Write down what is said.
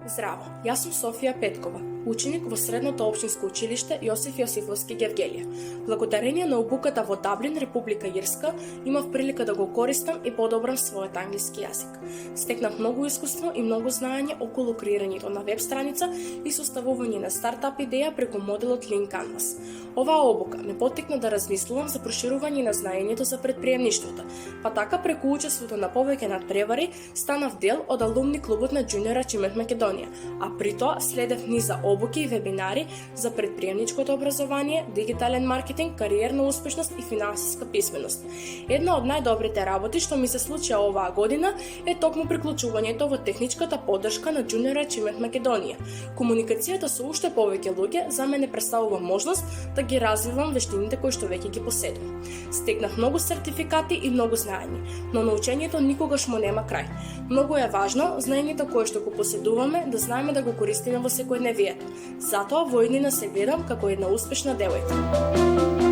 Здраво, јас сум Софија Петкова, ученик во Средното општинско училиште Јосиф Јосифовски Гевгелија. Благодарение на обуката во Даблин, Република Ирска, имав прилика да го користам и подобрам својот англиски јазик. Стекнав многу искуство и многу знаење околу креирањето на веб страница и составување на стартап идеја преку моделот Lean Canvas. Оваа обука ме поттикна да размислувам за проширување на знаењето за претприемништвото, па така преку учеството на повеќе надпревари станав дел од алумни клубот на Junior Achievement Македонија, а при тоа следев низ за обуки и вебинари за претприемничкото образование, дигитален маркетинг, кариерна успешност и финансиска писменост. Една од најдобрите работи што ми се случија оваа година е токму приклучувањето во техничката поддршка на Junior Achievement Македонија. Комуникацијата со уште повеќе луѓе за мене представува можност да ги развивам вештините кои што веќе ги поседувам. Стекнав многу сертификати и многу знаење, но научењето никогаш му нема крај. Многу е важно знаењето кое што го поседуваме да знаеме да го користиме во секојдневието. Затоа во иднина се гледам како една успешна девојка.